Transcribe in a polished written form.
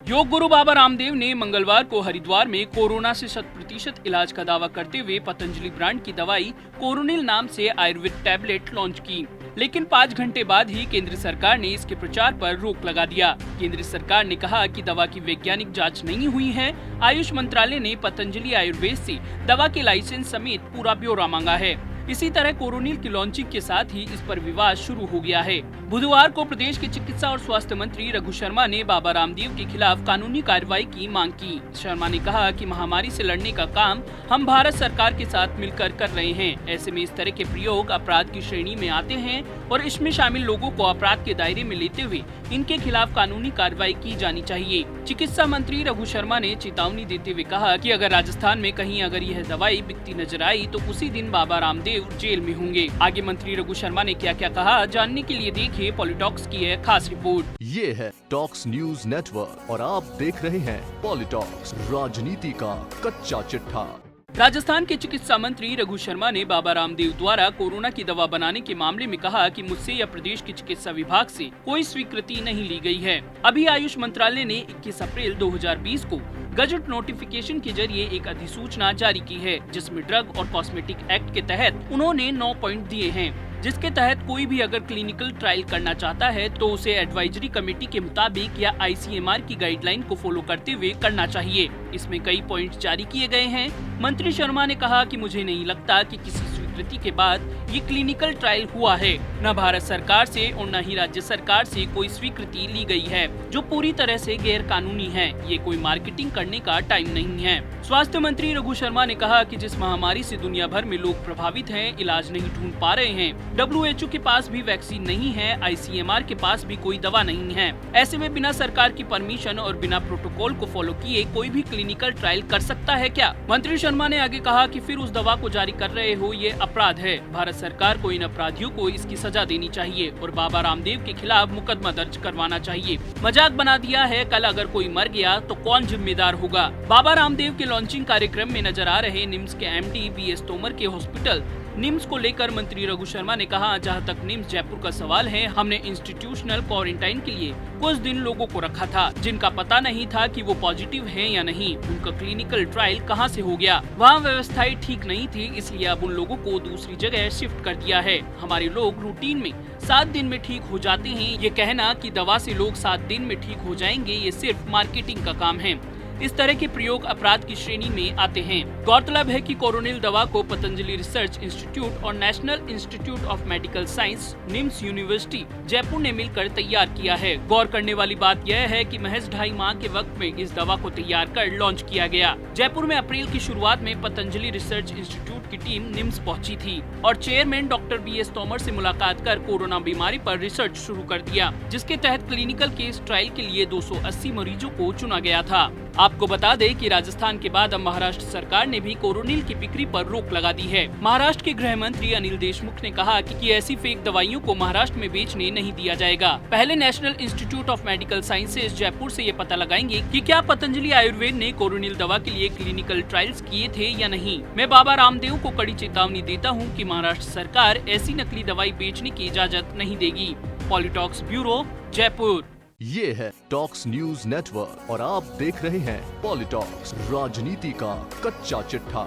योग गुरु बाबा रामदेव ने मंगलवार को हरिद्वार में कोरोना से 100% इलाज का दावा करते हुए पतंजलि ब्रांड की दवाई कोरोनिल नाम से आयुर्वेद टैबलेट लॉन्च की। लेकिन 5 घंटे बाद ही केंद्र सरकार ने इसके प्रचार पर रोक लगा दिया। केंद्र सरकार ने कहा कि दवा की वैज्ञानिक जांच नहीं हुई है। आयुष मंत्रालय ने पतंजलि आयुर्वेद से दवा के लाइसेंस समेत पूरा ब्यौरा मांगा है। इसी तरह कोरोनिल की लॉन्चिंग के साथ ही इस पर विवाद शुरू हो गया है। बुधवार को प्रदेश के चिकित्सा और स्वास्थ्य मंत्री रघु शर्मा ने बाबा रामदेव के खिलाफ कानूनी कार्रवाई की मांग की। शर्मा ने कहा कि महामारी से लड़ने का काम हम भारत सरकार के साथ मिलकर कर रहे हैं। ऐसे में इस तरह के प्रयोग अपराध की श्रेणी में आते हैं और इसमें शामिल लोगों को अपराध के दायरे में लेते हुए इनके खिलाफ कानूनी कार्रवाई की जानी चाहिए। चिकित्सा मंत्री रघु शर्मा ने चेतावनी देते हुए कहा कि अगर राजस्थान में कहीं अगर यह दवाई बिकती नजर आई तो उसी दिन बाबा रामदेव जेल में होंगे। आगे मंत्री रघु शर्मा ने क्या क्या कहा, जानने के लिए देखिए पॉलिटॉक्स की है खास रिपोर्ट। ये है टॉक्स न्यूज नेटवर्क और आप देख रहे हैं पॉलिटॉक्स, राजनीति का कच्चा चिट्ठा। राजस्थान के चिकित्सा मंत्री रघु शर्मा ने बाबा रामदेव द्वारा कोरोना की दवा बनाने के मामले में कहा कि मुझसे या प्रदेश के चिकित्सा विभाग से कोई स्वीकृति नहीं ली गई है। अभी आयुष मंत्रालय ने 21 अप्रैल 2020 को गजट नोटिफिकेशन के जरिए एक अधिसूचना जारी की है, जिसमें ड्रग और कॉस्मेटिक एक्ट के तहत उन्होंने 9 पॉइंट दिए हैं, जिसके तहत कोई भी अगर क्लिनिकल ट्रायल करना चाहता है तो उसे एडवाइजरी कमेटी के मुताबिक या ICMR की गाइडलाइन को फॉलो करते हुए करना चाहिए। इसमें कई पॉइंट जारी किए गए हैं। मंत्री शर्मा ने कहा कि मुझे नहीं लगता कि किसी स्वीकृति के बाद ये क्लिनिकल ट्रायल हुआ है। न भारत सरकार से और न ही राज्य सरकार से कोई स्वीकृति ली गई है, जो पूरी तरह से गैर कानूनी है। ये कोई मार्केटिंग करने का टाइम नहीं है। स्वास्थ्य मंत्री रघु शर्मा ने कहा कि जिस महामारी से दुनिया भर में लोग प्रभावित हैं, इलाज नहीं ढूंढ पा रहे हैं, WHO के पास भी वैक्सीन नहीं है, ICMR के पास भी कोई दवा नहीं है। ऐसे में बिना सरकार की परमिशन और बिना प्रोटोकॉल को फॉलो किए कोई भी क्लिनिकल ट्रायल कर सकता है क्या? मंत्री शर्मा ने आगे कहा कि फिर उस दवा को जारी कर रहे हो, ये अपराध है। भारत सरकार को इन अपराधियों को इसकी सजा देनी चाहिए और बाबा रामदेव के खिलाफ मुकदमा दर्ज करवाना चाहिए। मजाक बना दिया है, कल अगर कोई मर गया तो कौन जिम्मेदार होगा? बाबा रामदेव के लॉन्चिंग कार्यक्रम में नजर आ रहे निम्स के MD BS तोमर के हॉस्पिटल निम्स को लेकर मंत्री रघु शर्मा ने कहा, जहां तक निम्स जयपुर का सवाल है, हमने इंस्टीट्यूशनल क्वारंटाइन के लिए कुछ दिन लोगों को रखा था, जिनका पता नहीं था कि वो पॉजिटिव हैं या नहीं। उनका क्लिनिकल ट्रायल कहां से हो गया? वहां व्यवस्थाएं ठीक नहीं थी, इसलिए अब उन लोगों को दूसरी जगह शिफ्ट कर दिया है। हमारे लोग रूटीन में 7 दिन में ठीक हो जाते हैं। ये कहना कि दवा से लोग 7 दिन में ठीक हो जाएंगे, ये सिर्फ मार्केटिंग का काम है। इस तरह के प्रयोग अपराध की श्रेणी में आते हैं। गौरतलब है कि कोरोनिल दवा को पतंजलि रिसर्च इंस्टीट्यूट और national institute of medical science NIMS university Jaipur ने मिलकर तैयार किया है। गौर करने वाली बात यह है कि महज 2.5 माह के वक्त में इस दवा को तैयार कर लॉन्च किया गया। जयपुर में अप्रैल की शुरुआत में पतंजलि रिसर्च इंस्टीट्यूट की टीम निम्स पहुंची थी और चेयरमैन डॉक्टर BS तोमर से मुलाकात कर कोरोना बीमारी पर रिसर्च शुरू कर दिया, जिसके तहत क्लिनिकल केस ट्रायल के लिए 280 मरीजों को चुना गया था। आपको बता दें कि राजस्थान के बाद अब महाराष्ट्र सरकार ने भी कोरोनिल की बिक्री पर रोक लगा दी है। महाराष्ट्र के गृह मंत्री अनिल देशमुख ने कहा कि ऐसी फेक दवाइयों को महाराष्ट्र में बेचने नहीं दिया जाएगा। पहले national institute of medical sciences Jaipur से ये पता लगाएंगे कि क्या पतंजलि आयुर्वेद ने कोरोनिल दवा के लिए क्लिनिकल ट्रायल्स किए थे या नहीं। मैं बाबा रामदेव को कड़ी चेतावनी देता हूँ कि महाराष्ट्र सरकार ऐसी नकली दवाई बेचने की इजाजत नहीं देगी। पॉलिटॉक्स ब्यूरो, जयपुर। ये है टॉक्स न्यूज नेटवर्क और आप देख रहे हैं पॉलिटॉक्स, राजनीति का कच्चा चिट्ठा।